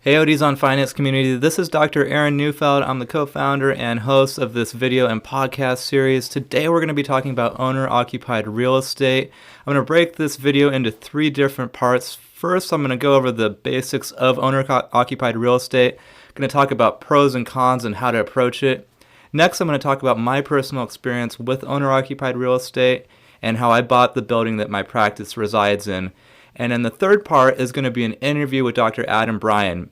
Hey ODs on Finance community, this is Dr. Aaron Neufeld. I'm the co-founder and host of this video and podcast series. Today we're going to be talking about owner-occupied real estate. I'm going to break this video into three different parts. First, I'm going to go over the basics of owner-occupied real estate. I'm going to talk about pros and cons and how to approach it. Next, I'm going to talk about my personal experience with owner-occupied real estate and how I bought the building that my practice resides in. And then the third part is going to be an interview with Dr. Bryan.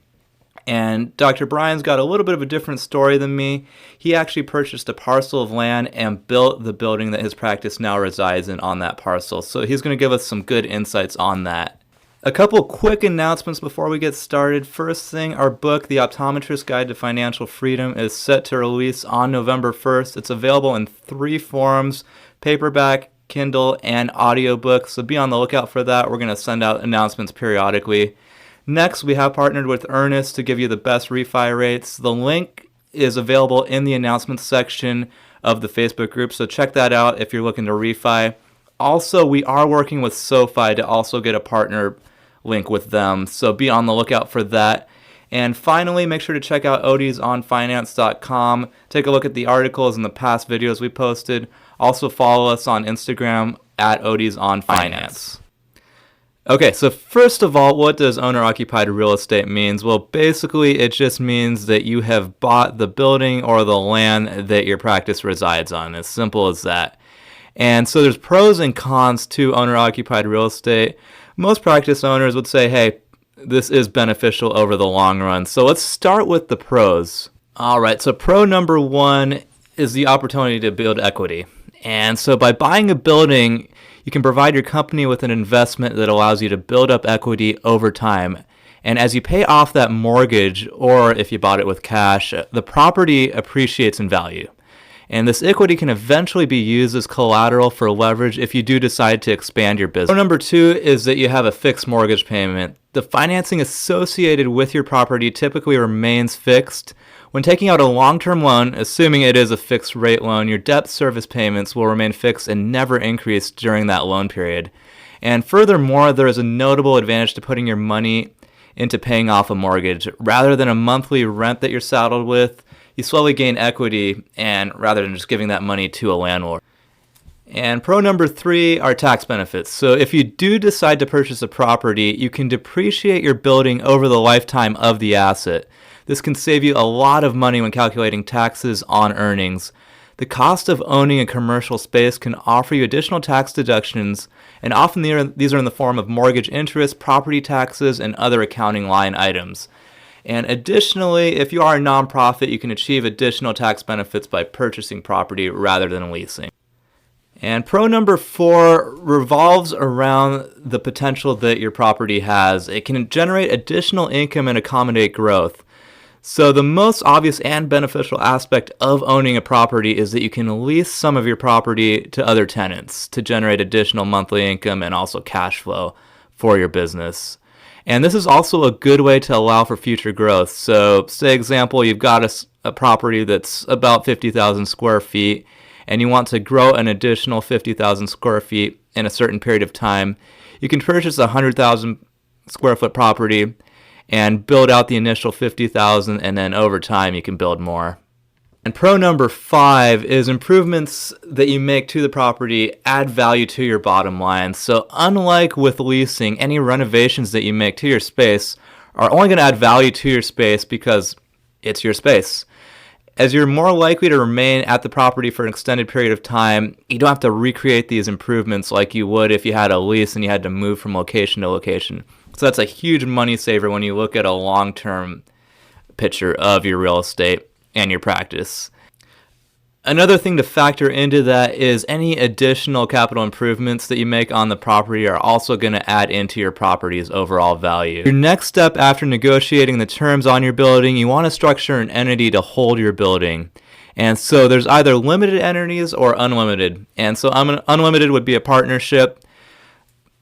And Dr. Bryan's got a little bit of a different story than me. He actually purchased a parcel of land and built the building that his practice now resides in on that parcel. So he's going to give us some good insights on that. A couple quick announcements before we get started. First thing, our book, The Optometrist Guide to Financial Freedom, is set to release on November 1st. It's available in three forms: paperback, Kindle, and audiobook. So be on the lookout for that. We're going to send out announcements periodically. Next, we have partnered with Earnest to give you the best refi rates. The link is available in the announcements section of the Facebook group, so check that out if you're looking to refi. Also, we are working with SoFi to also get a partner link with them, so be on the lookout for that. And finally, make sure to check out odsonfinance.com. Take a look at the articles and the past videos we posted. Also follow us on Instagram at odsonfinance. Okay, so first of all, what does owner-occupied real estate means? Well, basically, it just means that you have bought the building or the land that your practice resides on. As simple as that. And so there's pros and cons to owner-occupied real estate. Most practice owners would say, hey, this is beneficial over the long run. So let's start with the pros. All right, so pro number one is the opportunity to build equity. And so by buying a building, you can provide your company with an investment that allows you to build up equity over time. And as you pay off that mortgage, or if you bought it with cash, the property appreciates in value. And this equity can eventually be used as collateral for leverage if you do decide to expand your business. Number two is that you have a fixed mortgage payment. The financing associated with your property typically remains fixed. When taking out a long-term loan, assuming it is a fixed rate loan, your debt service payments will remain fixed and never increase during that loan period. And furthermore, there is a notable advantage to putting your money into paying off a mortgage. Rather than a monthly rent that you're saddled with, you slowly gain equity, and rather than just giving that money to a landlord. And pro number three are tax benefits. So if you do decide to purchase a property, you can depreciate your building over the lifetime of the asset. This can save you a lot of money when calculating taxes on earnings. The cost of owning a commercial space can offer you additional tax deductions, and often these are in the form of mortgage interest, property taxes, and other accounting line items. And additionally, if you are a nonprofit, you can achieve additional tax benefits by purchasing property rather than leasing. And pro number four revolves around the potential that your property has. It can generate additional income and accommodate growth. So the most obvious and beneficial aspect of owning a property is that you can lease some of your property to other tenants to generate additional monthly income and also cash flow for your business. And this is also a good way to allow for future growth. So say example, you've got a property that's about 50,000 square feet and you want to grow an additional 50,000 square feet in a certain period of time. You can purchase a 100,000 square foot property and build out the initial 50,000, and then over time you can build more. And pro number five is improvements that you make to the property add value to your bottom line. So unlike with leasing, any renovations that you make to your space are only going to add value to your space because it's your space. As you're more likely to remain at the property for an extended period of time, you don't have to recreate these improvements like you would if you had a lease and you had to move from location to location. So that's a huge money saver when you look at a long-term picture of your real estate and your practice. Another thing to factor into that is any additional capital improvements that you make on the property are also going to add into your property's overall value. Your next step after negotiating the terms on your building, you want to structure an entity to hold your building. And so there's either limited entities or unlimited. And so unlimited would be a partnership.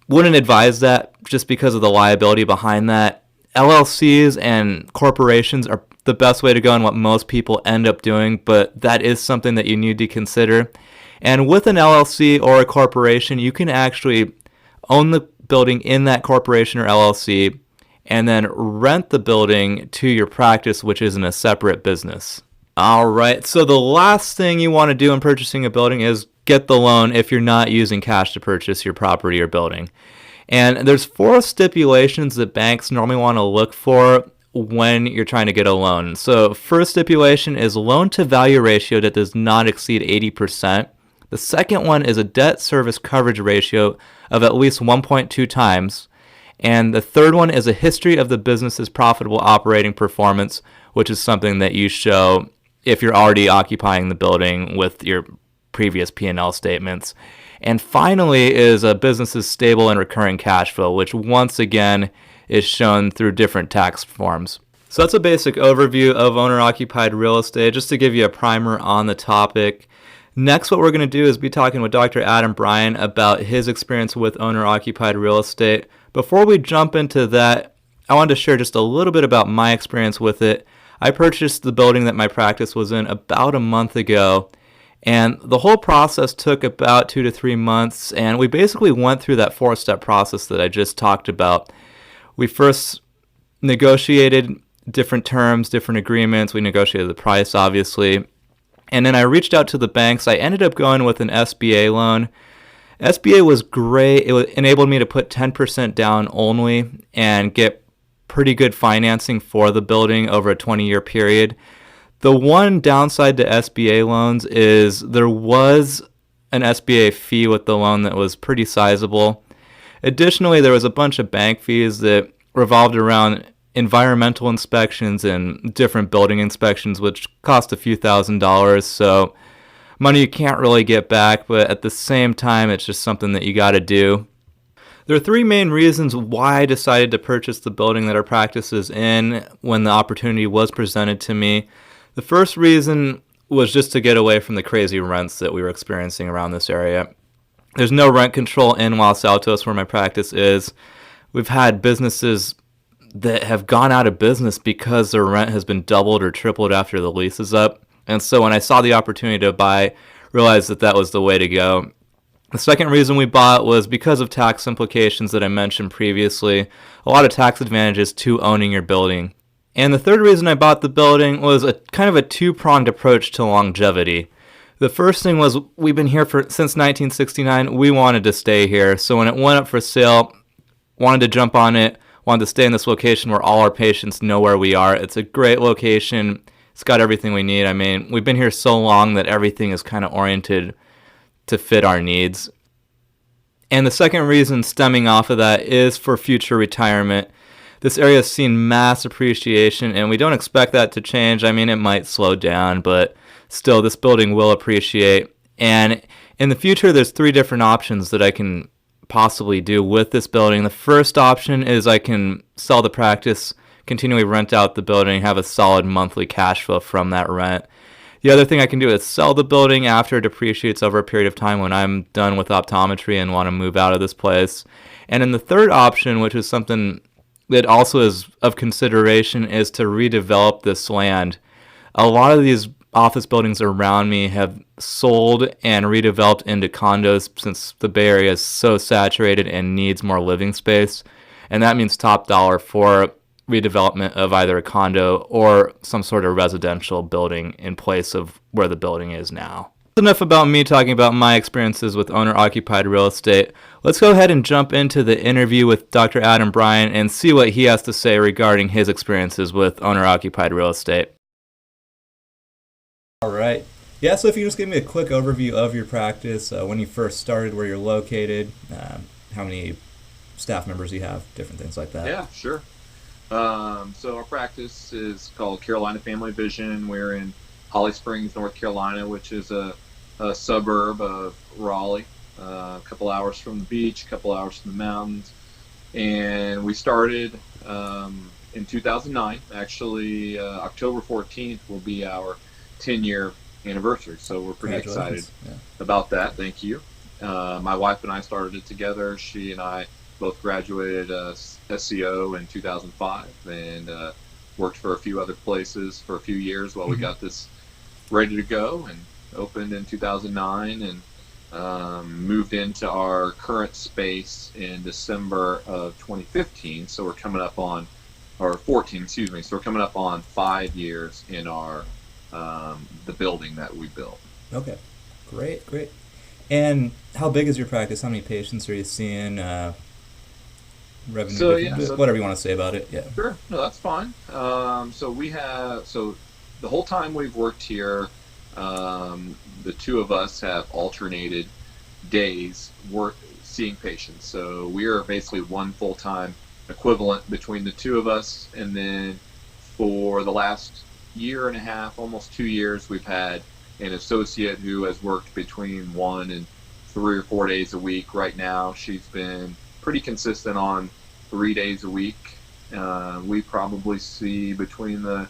Wouldn't advise that just because of the liability behind that. LLCs and corporations are the best way to go and what most people end up doing, but that is something that you need to consider. And with an LLC or a corporation, you can actually own the building in that corporation or LLC and then rent the building to your practice, which is in a separate business. All right, so the last thing you want to do in purchasing a building is get the loan if you're not using cash to purchase your property or building. And there's 4 stipulations that banks normally want to look for when you're trying to get a loan. So first stipulation is loan to value ratio that does not exceed 80%. The second one is a debt service coverage ratio of at least 1.2 times. And the third one is a history of the business's profitable operating performance, which is something that you show if you're already occupying the building with your previous P&L statements. And finally is a business's stable and recurring cash flow, which once again is shown through different tax forms. So that's a basic overview of owner-occupied real estate, just to give you a primer on the topic. Next, what we're going to do is be talking with Dr. Adam Bryan about his experience with owner-occupied real estate. Before we jump into that, I wanted to share just a little bit about my experience with it. I purchased the building that my practice was in about a month ago, and the whole process took about 2 to 3 months, and we basically went through that 4-step process that I just talked about. We first negotiated different terms, different agreements. We negotiated the price, obviously. And then I reached out to the banks. I ended up going with an SBA loan. SBA was great. It enabled me to put 10% down only and get pretty good financing for the building over a 20-year period. The one downside to SBA loans is there was an SBA fee with the loan that was pretty sizable. Additionally, there was a bunch of bank fees that revolved around environmental inspections and different building inspections, which cost a few $1,000s. So money you can't really get back, but at the same time, it's just something that you got to do. There are 3 main reasons why I decided to purchase the building that our practice is in when the opportunity was presented to me. The first reason was just to get away from the crazy rents that we were experiencing around this area. There's no rent control in Los Altos where my practice is. We've had businesses that have gone out of business because their rent has been doubled or tripled after the lease is up. And so when I saw the opportunity to buy, realized that that was the way to go. The second reason we bought was because of tax implications that I mentioned previously. A lot of tax advantages to owning your building. And the third reason I bought the building was a kind of a 2-pronged approach to longevity. The first thing was we've been here since 1969. We wanted to stay here. So when it went up for sale, wanted to jump on it, wanted to stay in this location where all our patients know where we are. It's a great location. It's got everything we need. I mean, we've been here so long that everything is kind of oriented to fit our needs. And the second reason stemming off of that is for future retirement. This area has seen mass appreciation, and we don't expect that to change. I mean, it might slow down, but still, this building will appreciate. And in the future, there's 3 different options that I can possibly do with this building. The first option is I can sell the practice, continually rent out the building, have a solid monthly cash flow from that rent. The other thing I can do is sell the building after it depreciates over a period of time when I'm done with optometry and want to move out of this place. And then the third option, which is something that also is of consideration, is to redevelop this land. A lot of these office buildings around me have sold and redeveloped into condos since the Bay Area is so saturated and needs more living space. And that means top dollar for redevelopment of either a condo or some sort of residential building in place of where the building is now. Enough about me talking about my experiences with owner-occupied real estate. Let's go ahead and jump into the interview with Dr. Adam Bryan and see what he has to say regarding his experiences with owner-occupied real estate. All right. Yeah, so if you can just give me a quick overview of your practice, when you first started, where you're located, how many staff members you have, different things like that. Yeah, sure. So our practice is called Carolina Family Vision. We're in Holly Springs, North Carolina, which is a suburb of Raleigh, a couple hours from the beach, a couple hours from the mountains. And we started in 2009. Actually, October 14th will be our 10-year anniversary, so we're pretty excited about that. Thank you. My wife and I started it together. She and I both graduated SCO in 2005 and worked for a few other places for a few years while we got this ready to go, and opened in 2009. And moved into our current space in December of 2015. So we're coming up on, or 14, excuse me. So we're coming up on 5 years in our the building that we built. Okay, great, great. And how big is your practice? How many patients are you seeing? Revenue, So yeah, whatever you want to say about it. Yeah. sure, no, that's fine. So the whole time we've worked here, the two of us have alternated days work seeing patients. So we are basically one full-time equivalent between the two of us. And then for the last year and a half, almost 2 years, we've had an associate who has worked between 1 and 3 or 4 days a week. Right now, she's been pretty consistent on 3 days a week. We probably see between the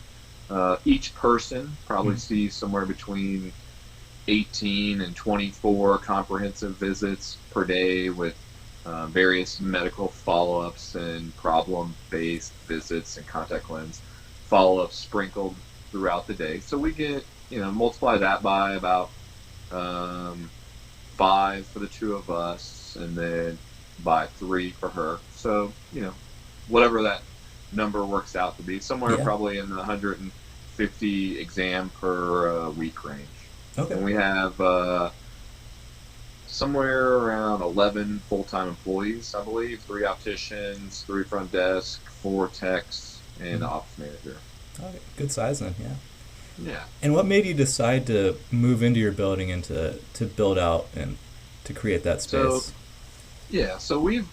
each person probably sees somewhere between 18 and 24 comprehensive visits per day with various medical follow-ups and problem-based visits and contact lens follow-ups sprinkled throughout the day. So we get, multiply that by about 5 for the two of us, and then by 3 for her. So, whatever that number works out to be, somewhere probably in the 150 exam per week range. Okay. And we have somewhere around 11 full-time employees, I believe, 3 opticians, 3 front desk, 4 techs, and an office manager. Okay, good size then, yeah. Yeah. And what made you decide to move into your building and to build out and to create that space? So we've,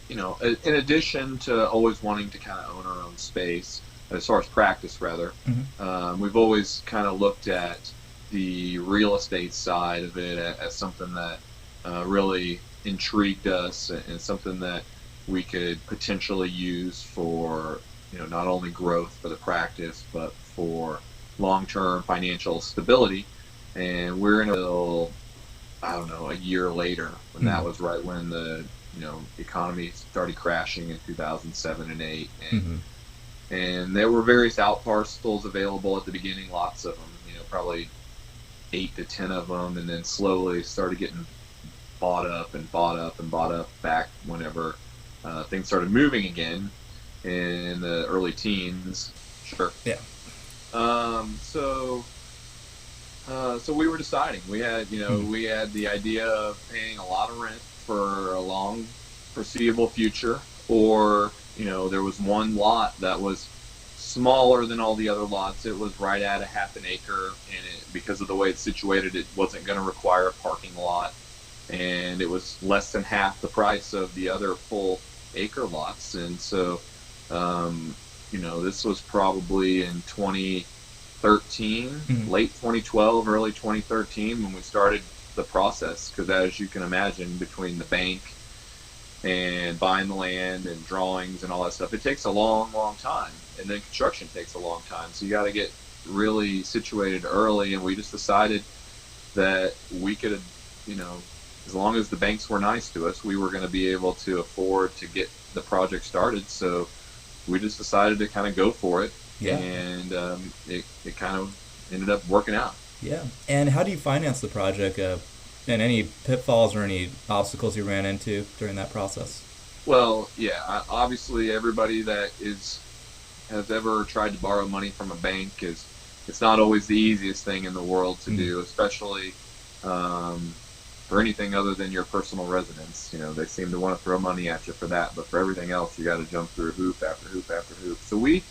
in addition to always wanting to kind of own our own space, as far as practice rather, we've always kind of looked at the real estate side of it as something that really intrigued us and something that we could potentially use for, not only growth for the practice, but for long-term financial stability. And we're in a year later, when that was right when the economy started crashing in 2007 and 8, and there were various out parcels available at the beginning, lots of them, probably 8 to 10 of them, and then slowly started getting bought up and bought up and bought up back whenever things started moving again in the early teens. Sure. Yeah. So we were deciding. We had the idea of paying a lot of rent for a long foreseeable future, or there was one lot that was smaller than all the other lots. It was right at a half an acre, and because of the way it's situated, it wasn't going to require a parking lot, and it was less than half the price of the other full acre lots. And so this was probably in 2013, late 2012, early 2013, when we started the process. Because as you can imagine, between the bank and buying the land and drawings and all that stuff, it takes a long, long time. And then construction takes a long time. So you got to get really situated early. And we just decided that we could, as long as the banks were nice to us, we were going to be able to afford to get the project started. So we just decided to kind of go for it. Yeah. And it kind of ended up working out. Yeah. And how do you finance the project? And any pitfalls or any obstacles you ran into during that process? Well, yeah, obviously everybody that has ever tried to borrow money from a bank it's not always the easiest thing in the world to do, especially for anything other than your personal residence. They seem to want to throw money at you for that, but for everything else, you got to jump through hoop after hoop after hoop. So we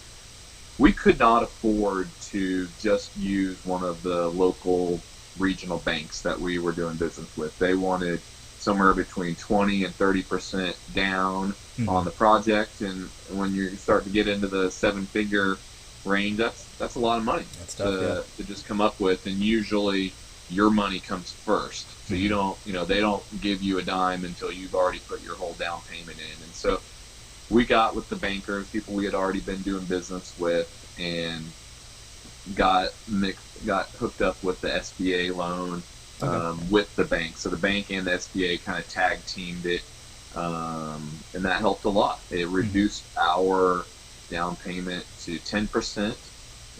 could not afford to just use one of the local regional banks that we were doing business with. They wanted somewhere between 20 and 30% down on the project, and when you start to get into the 7-figure range, that's a lot of money to just come up with. And usually your money comes first, so you don't, they don't give you a dime until you've already put your whole down payment in. And so we got with the bankers, people we had already been doing business with, and got hooked up with the SBA loan with the bank. So the bank and the SBA kind of tag teamed it, and that helped a lot. It reduced our down payment to 10%,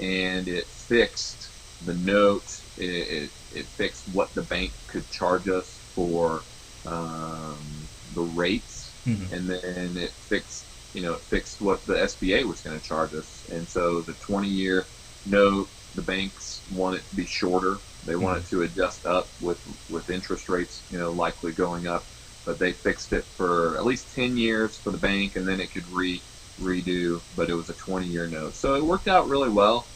and it fixed the note. It fixed what the bank could charge us for um, the rates, Mm-hmm. and then it fixed what the SBA was going to charge us. And so the 20-year note, the banks want it to be shorter. They want Mm-hmm. it to adjust up with interest rates, likely going up. But they fixed it for at least 10 years for the bank, and then it could redo. But it was a 20-year note, so it worked out really well.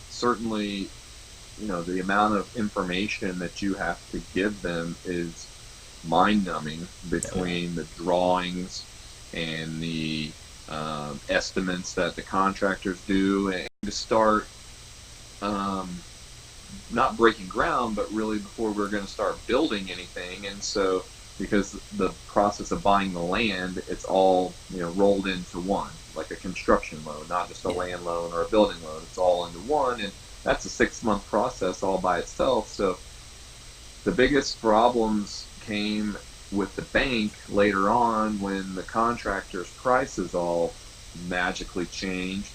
Certainly, the amount of information that you have to give them is mind-numbing, between the drawings and the estimates that the contractors do, and to start um, not breaking ground, but really before we're going to start building anything. And so, because the process of buying the land, it's all rolled into one, like a construction loan, not just a land loan or a building loan. It's all into one, and that's a 6-month process all by itself. So the biggest problems came with the bank later on, when the contractor's prices all magically changed,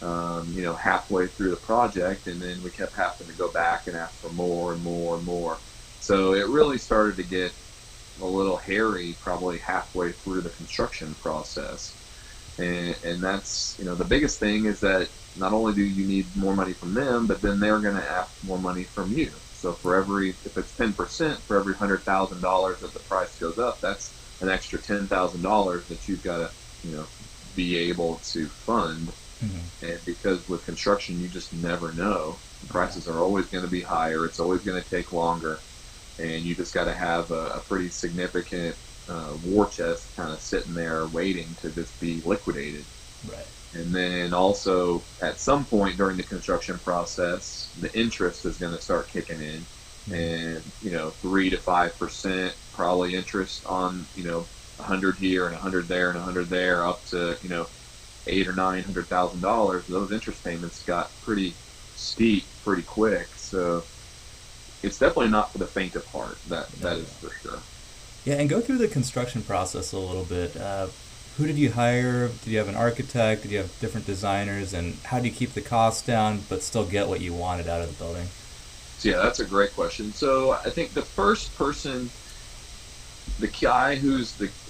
halfway through the project, and then we kept having to go back and ask for more and more and more. So it really started to get a little hairy probably halfway through the construction process. And that's, the biggest thing is that not only do you need more money from them, but then they're going to ask more money from you. So if it's 10%, for every $100,000 that the price goes up, that's an extra $10,000 that you've got to, be able to fund. Mm-hmm. And because with construction, you just never know. The prices are always going to be higher. It's always going to take longer. And you just got to have a pretty significant war chest kind of sitting there waiting to just be liquidated. Right. And then also, at some point during the construction process, the interest is going to start kicking in. And 3 to 5% probably interest on 100 here and 100 there and 100 there, up to $800,000 or $900,000. Those interest payments got pretty steep pretty quick. So it's definitely not for the faint of heart. That is for sure. Yeah, and go through the construction process a little bit. Who did you hire? Did you have an architect? Did you have different designers? And how do you keep the costs down but still get what you wanted out of the building? So yeah, that's a great question. So I think the first person, the guy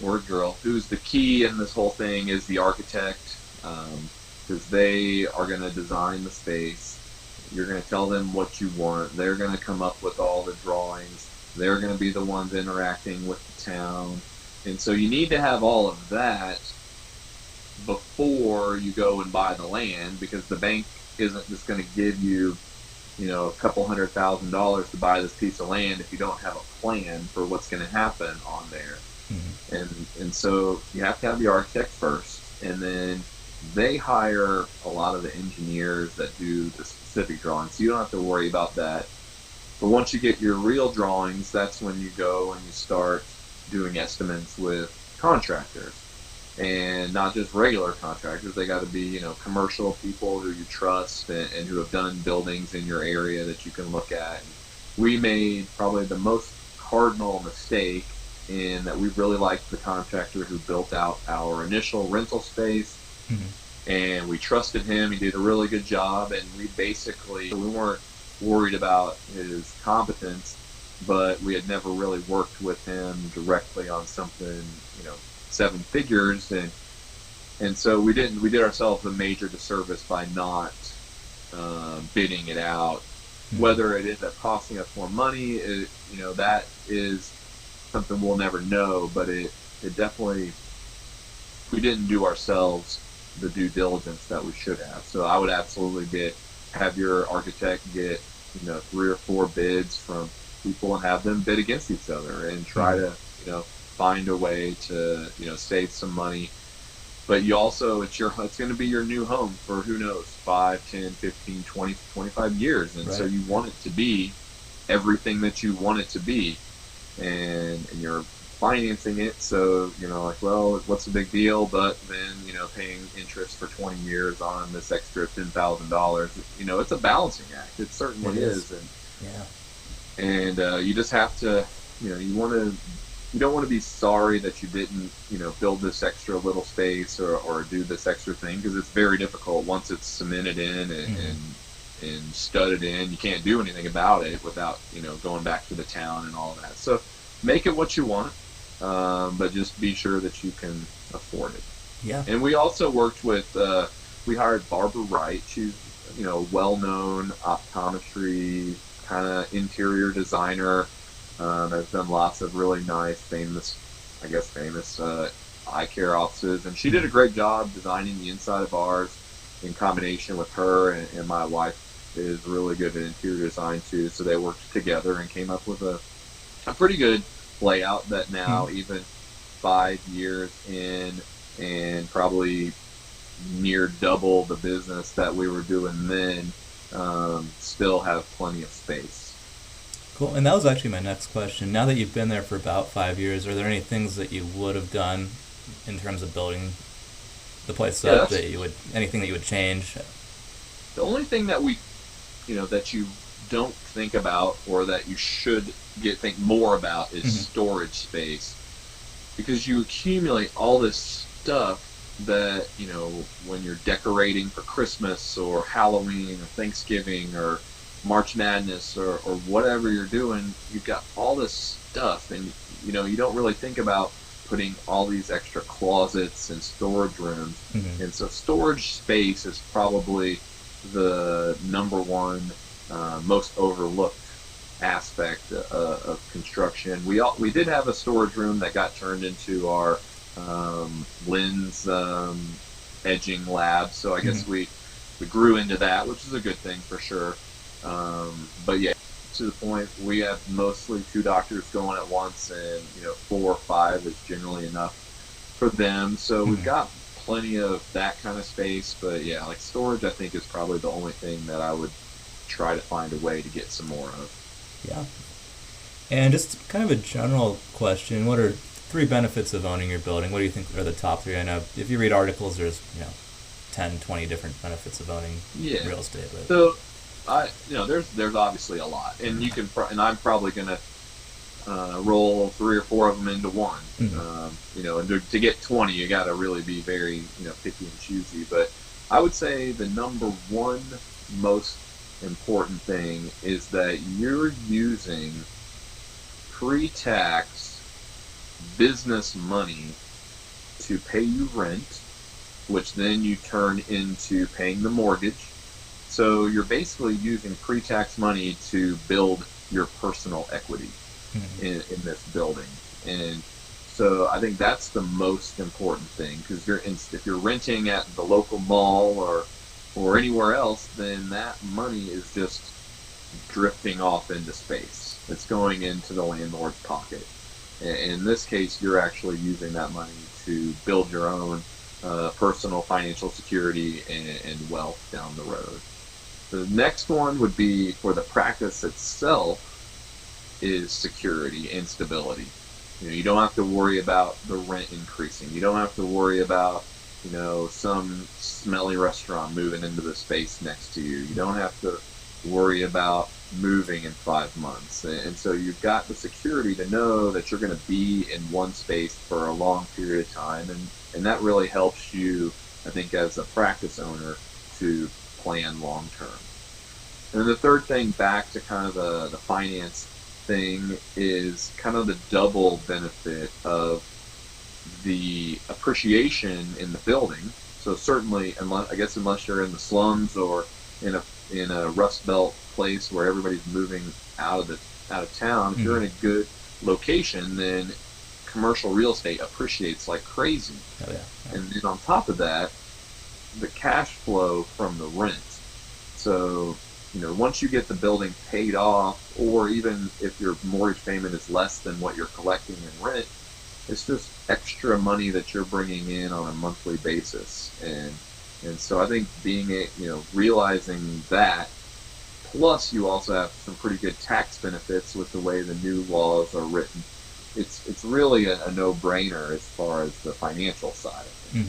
or girl who's the key in this whole thing, is the architect, because they are going to design the space. You're going to tell them what you want. They're going to come up with all the drawings. They're going to be the ones interacting with the town. And so you need to have all of that before you go and buy the land, because the bank isn't just going to give you, a couple $100,000 to buy this piece of land if you don't have a plan for what's going to happen on there. Mm-hmm. And so you have to have the architect first, and then they hire a lot of the engineers that do the specific drawings. So you don't have to worry about that. But once you get your real drawings, that's when you go and you start doing estimates with contractors. And not just regular contractors. They got to be, commercial people who you trust, and who have done buildings in your area that you can look at. And we made probably the most cardinal mistake in that we really liked the contractor who built out our initial rental space. Mm-hmm. And we trusted him. He did a really good job, and we weren't worried about his competence, but we had never really worked with him directly on something, 7 figures, and so we did ourselves a major disservice by not bidding it out. Mm-hmm. Whether it ends up costing us more money, that is something we'll never know, but it definitely, we didn't do ourselves the due diligence that we should have. So I would absolutely have your architect get 3 or 4 bids from people and have them bid against each other, and try to find a way to save some money. But you also, it's going to be your new home for, who knows, 5, 10, 15, 20, 25 years. And so you want it to be everything that you want it to be, and you're financing it. So well, what's the big deal? But then paying interest for 20 years on this extra $10,000, it's a balancing act. It certainly is. And you just have to, you don't want to be sorry that you didn't, build this extra little space or do this extra thing, because it's very difficult once it's cemented in, and and stud it in. You can't do anything about it without, going back to the town and all that. So make it what you want, but just be sure that you can afford it. Yeah. And we also worked with, we hired Barbara Wright. She's, well-known optometry kind of interior designer. Has done lots of really nice, famous eye care offices. And she did a great job designing the inside of ours in combination with her. And my wife is really good at interior design too. So they worked together and came up with a pretty good layout that now, even 5 years in and probably near double the business that we were doing then, still have plenty of space. Cool. And that was actually my next question. Now that you've been there for about 5 years, are there any things that you would have done in terms of building the place up anything that you would change? The only thing that that you don't think about, or that you should think more about, is storage space, because you accumulate all this stuff that, when you're decorating for Christmas or Halloween or Thanksgiving or March Madness or whatever you're doing, you've got all this stuff, and you don't really think about putting all these extra closets and storage rooms. And so storage space is probably the number one most overlooked aspect of construction. We did have a storage room that got turned into our lens edging lab, so I guess we grew into that, which is a good thing for sure. But yeah, to the point, we have mostly 2 doctors going at once, and 4 or 5 is generally enough for them. So we've got plenty of that kind of space. But yeah, like storage, I think, is probably the only thing that I would try to find a way to get some more of. Yeah. And just kind of a general question, what are 3 benefits of owning your building? What do you think are the top 3? I know if you read articles, there's 10, 20 different benefits of owning real estate. But so there's obviously a lot, and you can, and I'm probably gonna roll 3 or 4 of them into one. And to get 20, you got to really be very picky and choosy. But I would say the number one most important thing is that you're using pre-tax business money to pay you rent, which then you turn into paying the mortgage. So you're basically using pre-tax money to build your personal equity in this building. And so I think that's the most important thing, because if you're renting at the local mall or anywhere else, then that money is just drifting off into space. It's going into the landlord's pocket. In this case, you're actually using that money to build your own personal financial security and wealth down the road. The next one would be, for the practice itself, is security and stability. You don't have to worry about the rent increasing. You don't have to worry about some smelly restaurant moving into the space next to you. You don't have to worry about moving in 5 months. And so you've got the security to know that you're going to be in one space for a long period of time, and that really helps you, I think, as a practice owner, to plan long term. And then the third thing, back to kind of the finance thing, is kind of the double benefit of the appreciation in the building. So certainly, unless you're in the slums or in a Rust Belt place where everybody's moving out of town, if you're in a good location, then commercial real estate appreciates like crazy. Oh, yeah. And then on top of that, the cash flow from the rent. So once you get the building paid off, or even if your mortgage payment is less than what you're collecting in rent, it's just extra money that you're bringing in on a monthly basis. And so I think realizing that, plus you also have some pretty good tax benefits with the way the new laws are written. It's really a no-brainer as far as the financial side of it.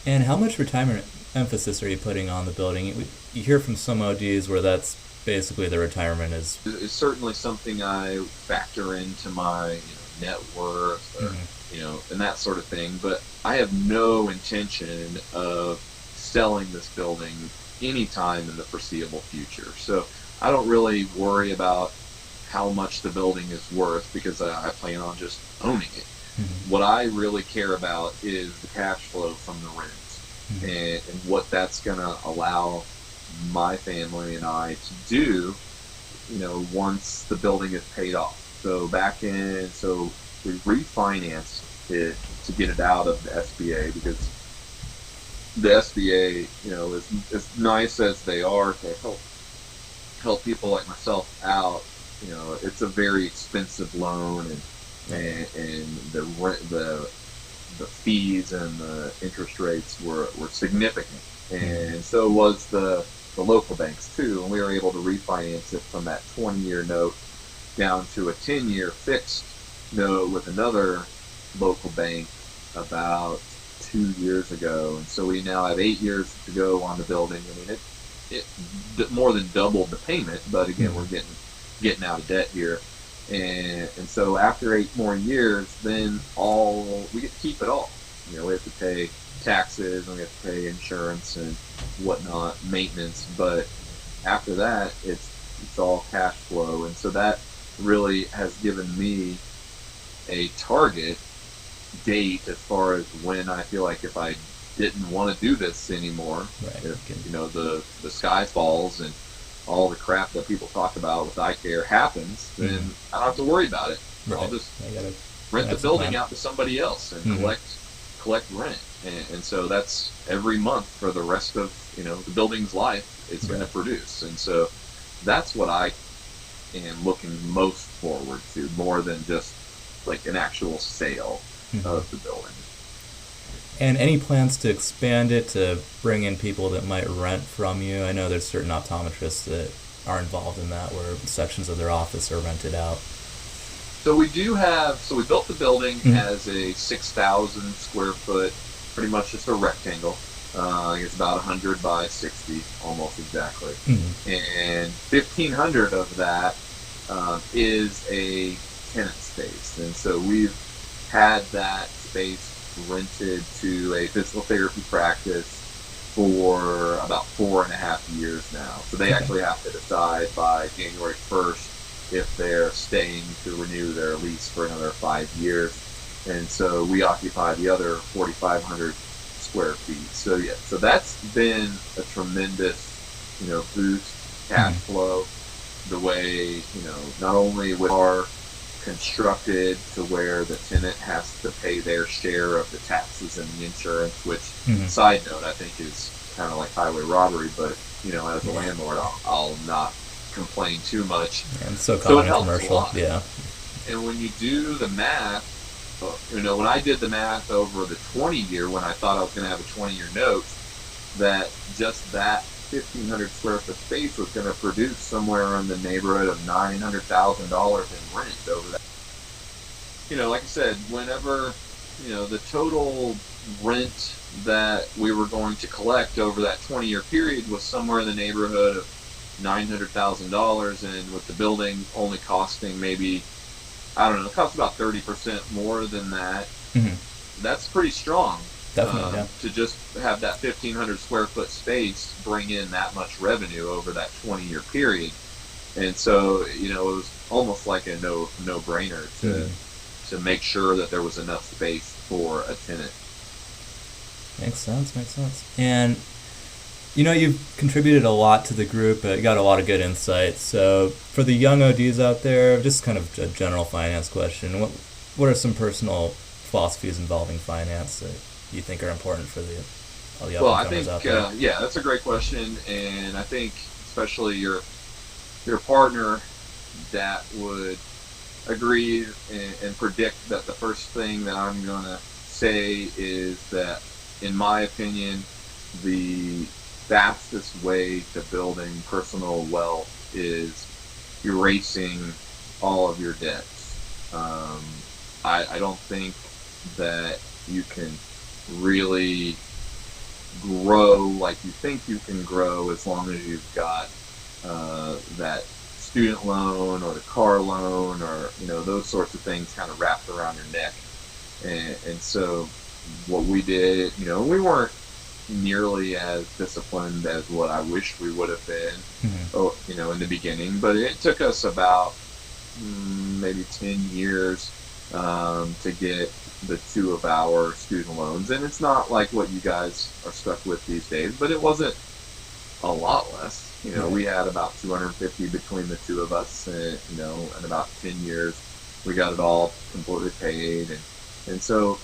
And how much retirement emphasis are you putting on the building? You hear from some ODs where that's basically the retirement is. It's certainly something I factor into my net worth, or, and that sort of thing. But I have no intention of selling this building anytime in the foreseeable future. So I don't really worry about how much the building is worth because I plan on just owning it. Mm-hmm. What I really care about is the cash flow from the rent, mm-hmm. and what that's going to allow my family and I to do, once the building is paid off. So we refinanced it to get it out of the SBA because the SBA, as nice as they are to help people like myself out, it's a very expensive loan, and the fees and the interest rates were significant, and so was the local banks too, and we were able to refinance it from that 20-year note down to a 10-year fixed note with another local bank about 2 years ago, and so we now have 8 years to go on the building. I mean, it more than doubled the payment, but again, we're getting out of debt here, and so after 8 more years, then we get to keep it all. We have to pay taxes and we have to pay insurance and whatnot, maintenance, but after that, it's all cash flow, and so that really has given me a target date as far as when I feel like if I didn't want to do this anymore, right. If the sky falls and all the crap that people talk about with eye care happens, then I don't have to worry about it. Right. I'll just rent the building out to somebody else and collect rent, and so that's every month for the rest of the building's life. It's going to produce, and so that's what I am looking most forward to, more than just like an actual sale of the building. And any plans to expand it to bring in people that might rent from you? I know there's certain optometrists that are involved in that where sections of their office are rented out. So we built the building as a 6,000 square foot, pretty much just a rectangle. It's about 100 by 60, almost exactly. And 1,500 of that is a tenant space. And so we've had that space rented to a physical therapy practice for about 4.5 years now. So they actually have to decide by January 1st if they're staying to renew their lease for another 5 years. And so we occupy the other 4,500 square feet. So so that's been a tremendous, boost, cash flow, the way, not only with our constructed to where the tenant has to pay their share of the taxes and the insurance, which side note I think is kind of like highway robbery, but as a landlord I'll not complain too much. And so it helps commercial. A lot. Yeah. And when you do the math, when I did the math over the 20-year, when I thought I was going to have a 20-year note, that just that 1,500 square foot space was going to produce somewhere in the neighborhood of $900,000 in rent over that. Like I said, whenever, the total rent that we were going to collect over that 20-year period was somewhere in the neighborhood of $900,000, and with the building only costing maybe, it costs about 30% more than that. That's pretty strong. Definitely, to just have that 1,500 square foot space bring in that much revenue over that 20-year period. And so, it was almost like a no-brainer to make sure that there was enough space for a tenant. Makes sense. And, you've contributed a lot to the group. You got a lot of good insights. So for the young ODs out there, just kind of a general finance question, what are some personal philosophies involving finance that you think are important for all the up-and-comers out there? That's a great question, and I think especially your partner that would agree and predict that the first thing that I'm going to say is that, in my opinion, the fastest way to building personal wealth is erasing all of your debts. I don't think that you can really grow like you think you can grow as long as you've got that student loan or the car loan or those sorts of things kind of wrapped around your neck. And so what we did, we weren't nearly as disciplined as what I wish we would have been, Mm-hmm. in the beginning. But it took us about maybe 10 years to get the two of our student loans. And it's not like what you guys are stuck with these days, but it wasn't a lot less. Right. We had about 250 between the two of us, and, in about 10 years, we got it all completely paid. And so,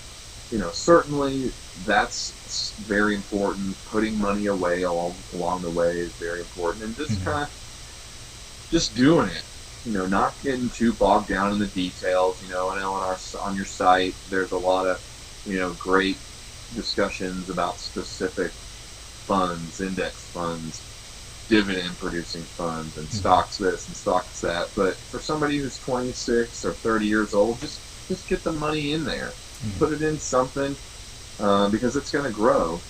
certainly that's very important. Putting money away along the way is very important, and just kind of just doing it. Not getting too bogged down in the details. I know on your site there's a lot of great discussions about specific funds, index funds, dividend producing funds, and stocks this and stocks that. But for somebody who's 26 or 30 years old, just get the money in there, put it in something, because it's going to grow.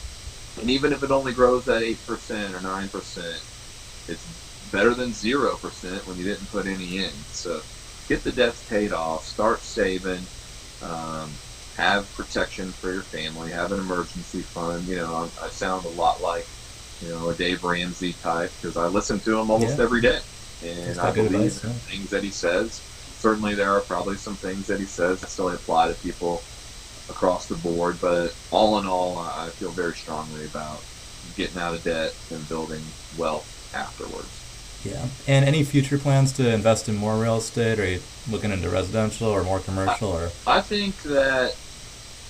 And even if it only grows at 8% or 9%, it's better than 0% when you didn't put any in. So get the debts paid off, start saving, have protection for your family, have an emergency fund. I sound a lot like a Dave Ramsey type, because I listen to him almost every day, and I believe in things that he says. Certainly there are probably some things that he says that still apply to people across the board, but all in all, I feel very strongly about getting out of debt and building wealth afterwards. Yeah. And any future plans to invest in more real estate? Or are you looking into residential or more commercial? I think that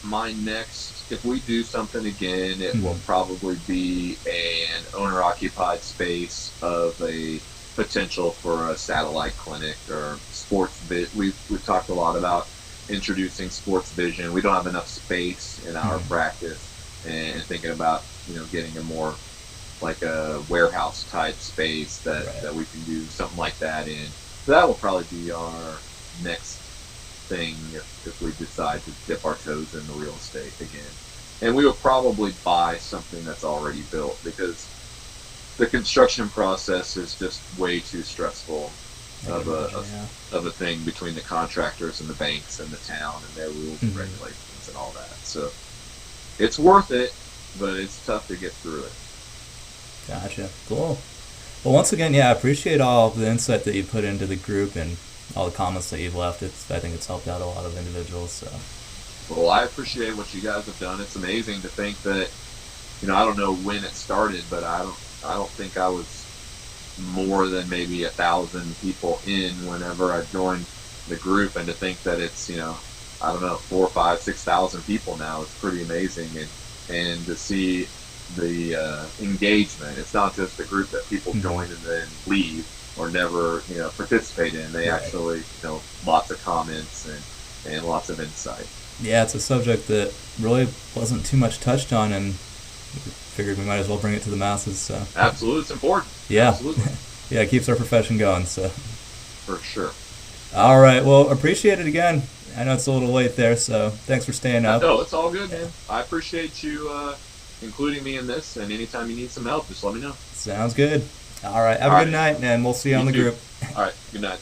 my next, if we do something again, it will probably be an owner-occupied space of a potential for a satellite clinic or sports vid. We've talked a lot about introducing sports vision. We don't have enough space in our practice, and thinking about getting a more like a warehouse type space that we can do something like that in. So that will probably be our next thing if we decide to dip our toes in the real estate again. And we will probably buy something that's already built, because the construction process is just way too stressful of a thing between the contractors and the banks and the town and their rules and regulations and all that. So it's worth it, but it's tough to get through it. Gotcha. Cool. Well, once again, I appreciate all the insight that you put into the group and all the comments that you've left. I think it's helped out a lot of individuals. So. Well, I appreciate what you guys have done. It's amazing to think that, I don't know when it started, but I don't think I was more than maybe 1,000 people in whenever I joined the group, and to think that it's, I don't know, 4, 5, 6,000 people now. It's pretty amazing, and to see the engagement. It's not just a group that people join and then leave or never participate in. They actually lots of comments and lots of insight. Yeah, it's a subject that really wasn't too much touched on, and we figured we might as well bring it to the masses. So absolutely, it's important. Yeah, absolutely. Yeah, it keeps our profession going. So for sure. All right, well, appreciate it again. I know it's a little late there, so thanks for staying up. No, it's all good, man. I appreciate you including me in this, and anytime you need some help, just let me know. Sounds good. All right, have a good night, and we'll see you on the group. All right, good night.